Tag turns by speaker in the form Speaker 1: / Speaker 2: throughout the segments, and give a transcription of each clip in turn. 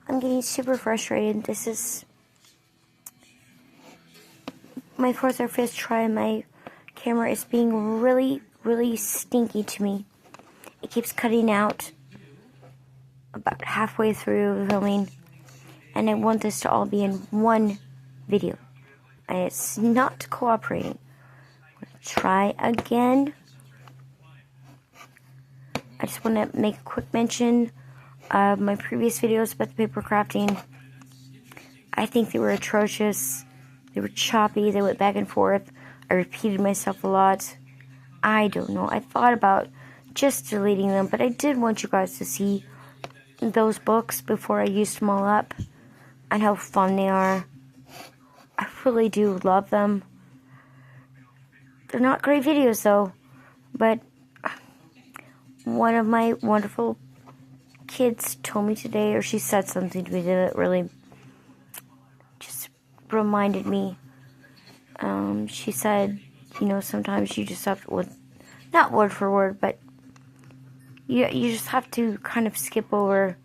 Speaker 1: I'm getting super frustrated. This is my fourth or fifth try. My camera is being really, really stinky to me. It keeps cutting out about halfway through filming, and I want this to all be in one video, and it's not cooperating. I'm gonna try again. I just want to make a quick mention of my previous videos about the paper crafting. I think they were atrocious. They were choppy. They went back and forth. I repeated myself a lot. I don't know. I thought about just deleting them, but I did want you guys to see those books before I used them all up and how fun they are. I really do love them. They're not great videos though, but one of my wonderful kids told me today, or she said something to me that really just reminded me. She said, you know, sometimes you just have to, not word for word, but you just have to kind of skip over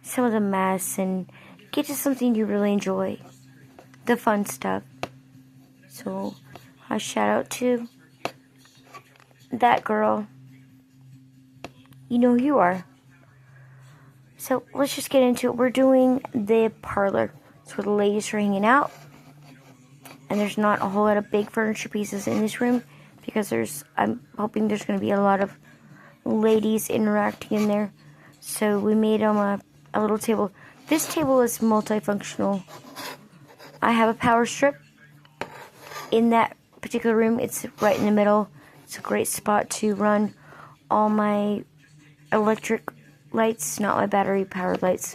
Speaker 1: some of the mess and get to something you really enjoy, the fun stuff. So a shout out to that girl. You know who you are. So let's just get into it. We're doing the parlor. It's where the ladies are hanging out. And there's not a whole lot of big furniture pieces in this room because I'm hoping there's going to be a lot of ladies interacting in there. So we made them a little table. This table is multifunctional. I have a power strip in that particular room. It's right in the middle. It's a great spot to run all my electric lights, not my battery powered lights,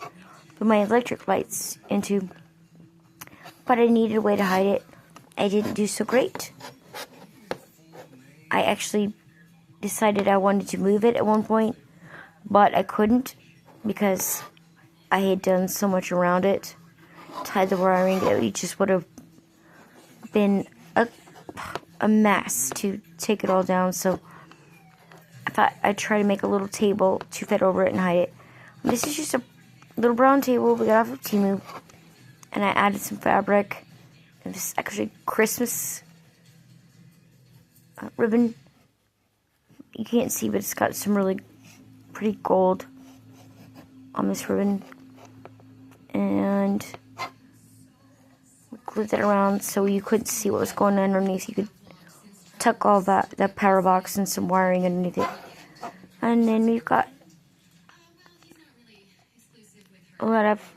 Speaker 1: but my electric lights into. But I needed a way to hide it. I didn't do so great. I actually decided I wanted to move it at one point, but I couldn't because I had done so much around it, tied the wiring, it just would have been a mess to take it all down. So I thought I'd try to make a little table to fit over it and hide it. This is just a little brown table we got off of Temu, and I added some fabric. And this is actually Christmas ribbon. You can't see, but it's got some really pretty gold on this ribbon. And we glued that around so you couldn't see what was going on underneath. You could tuck all that power box and some wiring underneath it. And then we've got a lot of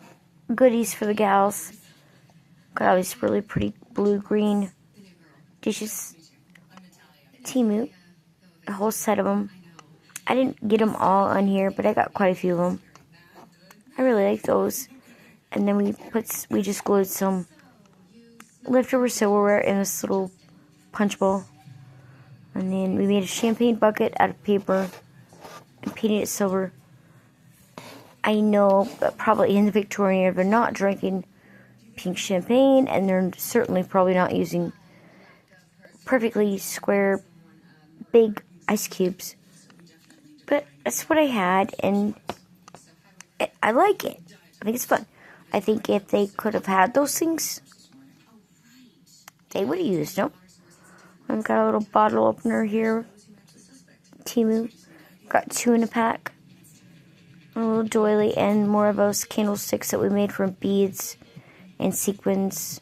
Speaker 1: goodies for the gals. Got all these really pretty blue-green dishes. Temu. A whole set of them. I didn't get them all on here, but I got quite a few of them. I really like those. And then we just glued some leftover silverware in this little punch bowl. And then we made a champagne bucket out of paper and painted it silver. I know that probably in the Victorian they're not drinking pink champagne, and they're certainly probably not using perfectly square big ice cubes. But that's what I had, and I like it. I think it's fun. I think if they could have had those things, they would have used them. I've got a little bottle opener here. Temu. Got 2 in a pack. A little doily and more of those candlesticks that we made from beads and sequins.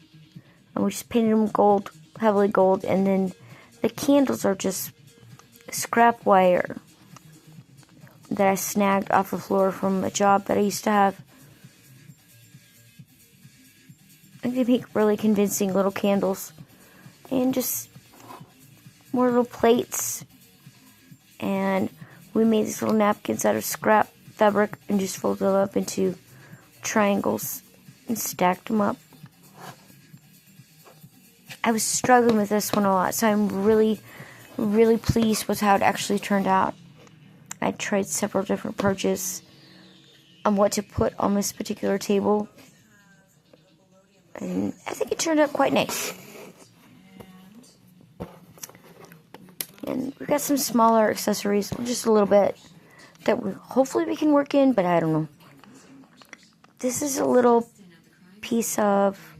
Speaker 1: And we just painted them gold, heavily gold. And then the candles are just scrap wire that I snagged off the floor from a job that I used to have. I can make really convincing little candles. And just more little plates. And we made these little napkins out of scrap fabric and just folded them up into triangles and stacked them up. I was struggling with this one a lot, so I'm really, really pleased with how it actually turned out. I tried several different approaches on what to put on this particular table, and I think it turned out quite nice. And we've got some smaller accessories, just a little bit, that hopefully we can work in, but I don't know. This is a little piece of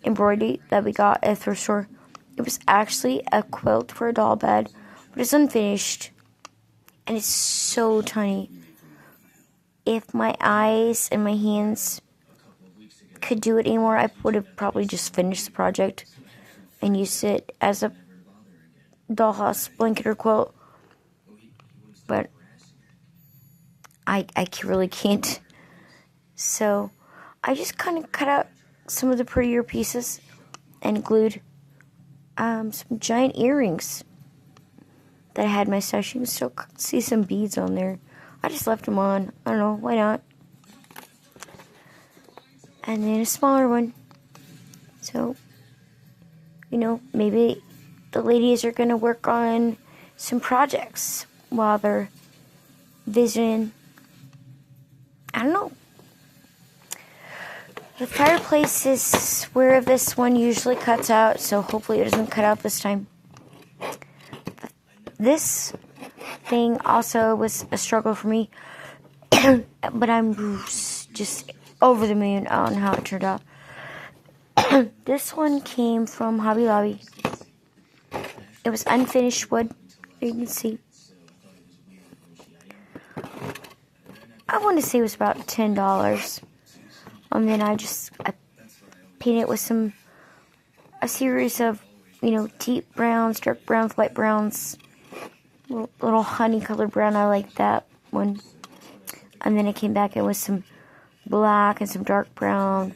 Speaker 1: embroidery that we got at a thrift store. It was actually a quilt for a doll bed, but it's unfinished, and it's so tiny. If my eyes and my hands could do it anymore, I would have probably just finished the project and used it as a dollhouse blanket or quilt, but I really can't. So I just kind of cut out some of the prettier pieces and glued some giant earrings that I had in my stash. You can still see some beads on there. I just left them on. I don't know, why not? And then a smaller one. So, you know, maybe the ladies are going to work on some projects while they're visiting. I don't know. The fireplace is where this one usually cuts out, so hopefully it doesn't cut out this time. This thing also was a struggle for me, but I'm just over the moon on how it turned out. This one came from Hobby Lobby. It was unfinished wood, you can see. I want to say it was about $10. And then I painted it with a series of, you know, deep browns, dark browns, light browns, little honey colored brown. I like that one. And then I came back in with some black and some dark brown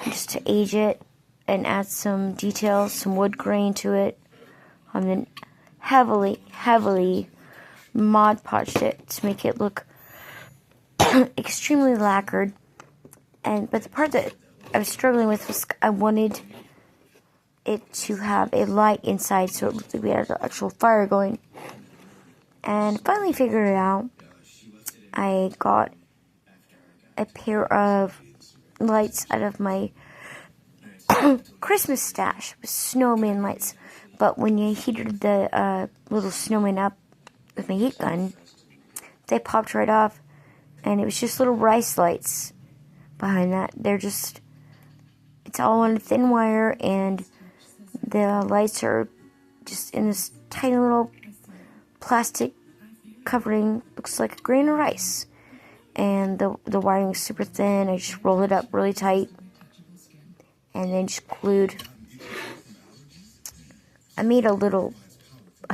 Speaker 1: just to age it and add some details, some wood grain to it. And then heavily Mod Podged it to make it look extremely lacquered. But the part that I was struggling with was I wanted it to have a light inside, so it looked like we had an actual fire going. And finally figured it out. I got a pair of lights out of my Christmas stash with snowman lights. But when you heated the little snowman up with my heat gun, they popped right off, and it was just little rice lights behind that. It's all on a thin wire, and the lights are just in this tiny little plastic covering. Looks like a grain of rice, and the wiring is super thin. I just rolled it up really tight and then just glued. I made a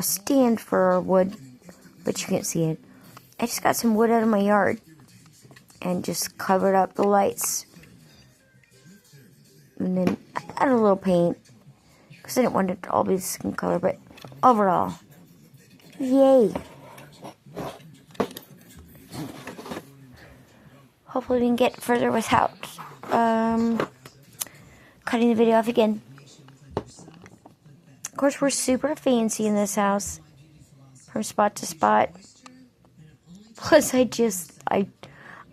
Speaker 1: stand for wood, but you can't see it. I just got some wood out of my yard and just covered up the lights. And then I added a little paint because I didn't want it to all be the skin color, but overall, yay. Hopefully we can get further without cutting the video off again. Of course, we're super fancy in this house, from spot to spot. Plus,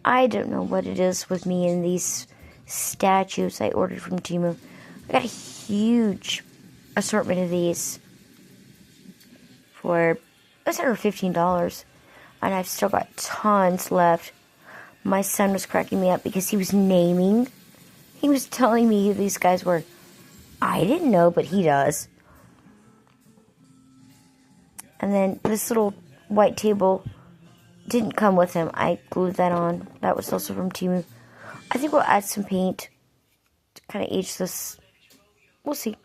Speaker 1: I don't know what it is with me and these statues I ordered from Temu. I got a huge assortment of these for, it was under $15, and I've still got tons left. My son was cracking me up because he was telling me who these guys were. I didn't know, but he does. And then this little white table didn't come with him. I glued that on. That was also from Temu. I think we'll add some paint to kind of age this. We'll see.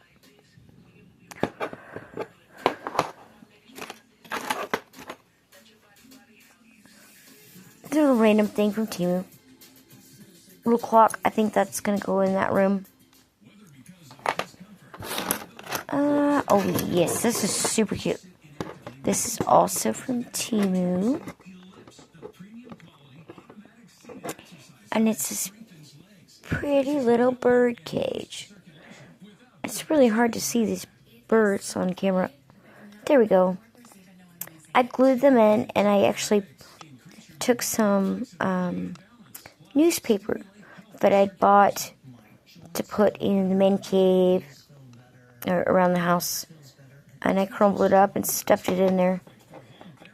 Speaker 1: This is a random thing from Temu. Little clock. I think that's going to go in that room. Oh yes, this is super cute. This is also from Temu. And it's this pretty little bird cage. It's really hard to see these birds on camera. There we go. I glued them in, and I actually took some newspaper that I'd bought to put in the man cave or around the house. And I crumbled it up and stuffed it in there.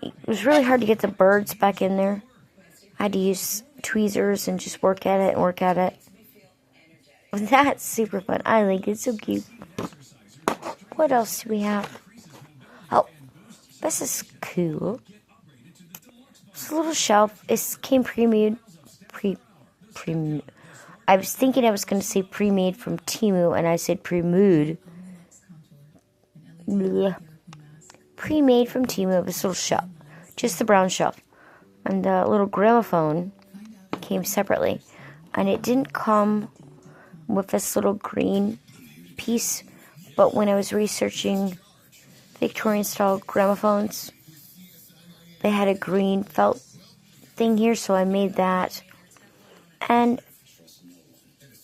Speaker 1: It was really hard to get the birds back in there. I had to use tweezers and just work at it and work at it. That's super fun. I like it. It's so cute. What else do we have? Oh, this is cool. It's a little shelf. It came pre-made. I was thinking I was going to say pre-made from Temu, and I said pre-mood. Pre-made from Temu. This little shelf. Just the brown shelf. And the little gramophone came separately. And it didn't come with this little green piece, but when I was researching Victorian style gramophones, they had a green felt thing here, so I made that. And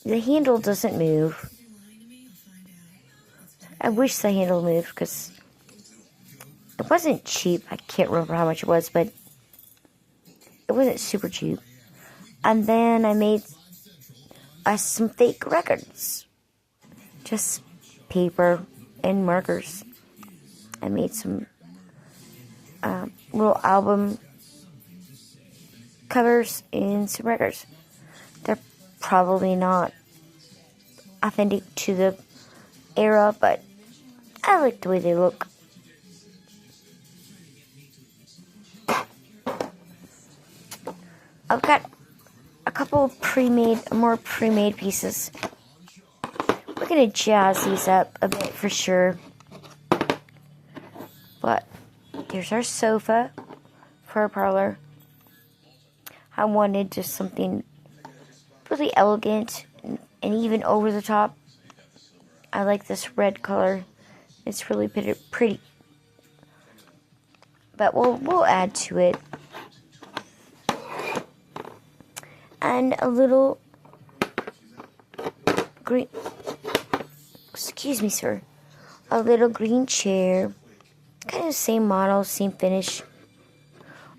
Speaker 1: the handle doesn't move. I wish the handle moved, because it wasn't cheap. I can't remember how much it was, but it wasn't super cheap. And then I made some fake records. Just paper and markers. I made some little album covers and some records. They're probably not authentic to the era, but I like the way they look. I've got a couple of more pre-made pieces. We're gonna jazz these up a bit for sure. But there's our sofa for our parlor. I wanted just something really elegant and even over the top. I like this red color. It's really pretty. But we'll add to it. And a little green, excuse me, sir, a little green chair, kind of the same model, same finish.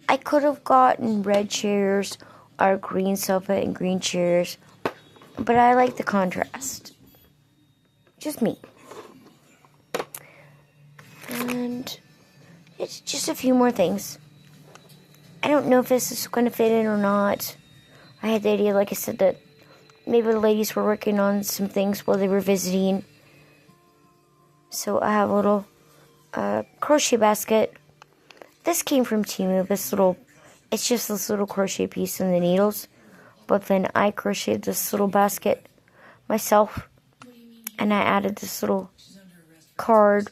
Speaker 1: I could have gotten red chairs or green sofa and green chairs, but I like the contrast. Just me. And it's just a few more things. I don't know if this is going to fit in or not. I had the idea, like I said, that maybe the ladies were working on some things while they were visiting. So I have a little crochet basket. This came from Temu. It's just this little crochet piece and the needles. But then I crocheted this little basket myself. And I added this little card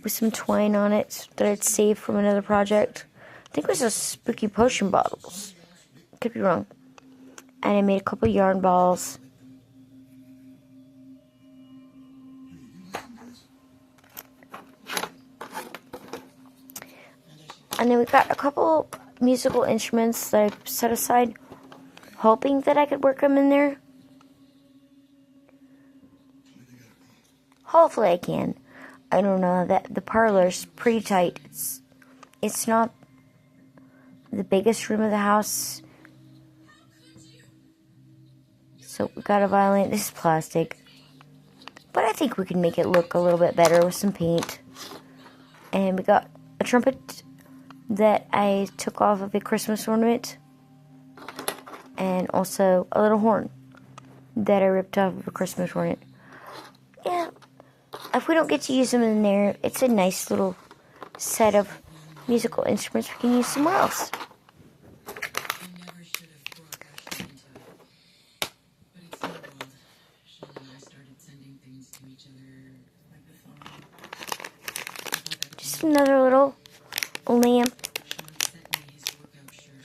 Speaker 1: with some twine on it that I'd saved from another project. I think it was a spooky potion bottles. Could be wrong. And I made a couple yarn balls. And then we got a couple musical instruments that I set aside, hoping that I could work them in there. Hopefully I can. I don't know, that the parlor's pretty tight. It's not the biggest room of the house. So we got a violin. This is plastic. But I think we can make it look a little bit better with some paint. And we got a trumpet that I took off of a Christmas ornament. And also a little horn that I ripped off of a Christmas ornament. Yeah, if we don't get to use them in there, it's a nice little set of musical instruments we can use somewhere else. Just another little lamp.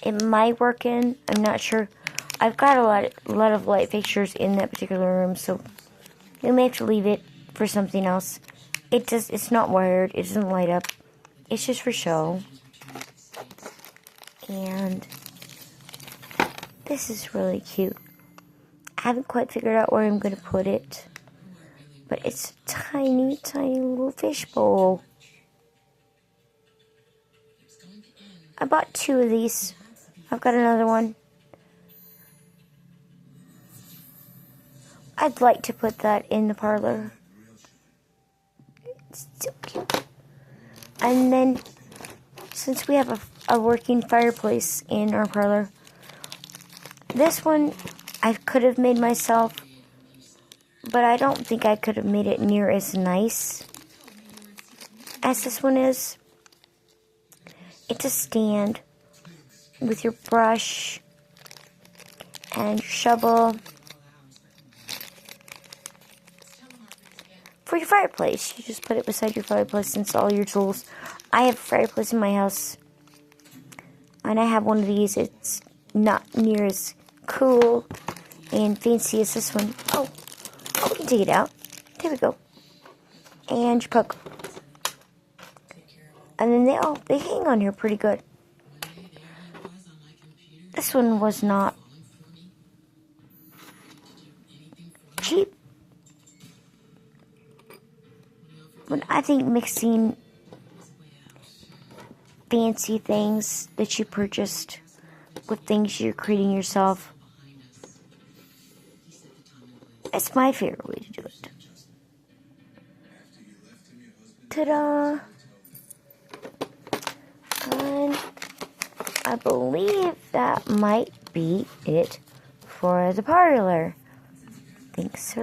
Speaker 1: It might work in. I'm not sure. I've got a lot of light fixtures in that particular room, so we may have to leave it for something else. It's not wired. It doesn't light up. It's just for show. And this is really cute. I haven't quite figured out where I'm going to put it, but it's a tiny, tiny little fishbowl. I bought 2 of these. I've got another one. I'd like to put that in the parlor. It's so cute. And then, since we have a working fireplace in our parlor, This one I could have made myself, but I don't think I could have made it near as nice as this one is. It's a stand with your brush and your shovel for your fireplace. You just put it beside your fireplace since all your tools. I have a fireplace in my house, and I have one of these. It's not near as cool and fancy as this one. Oh, we can take it out. There we go. And you poke. And then they hang on here pretty good. This one was not cheap. But I think mixing fancy things that you purchased with things you're creating yourself, that's my favorite way to do it. Ta-da! And I believe that might be it for the parlor. Thanks, sir.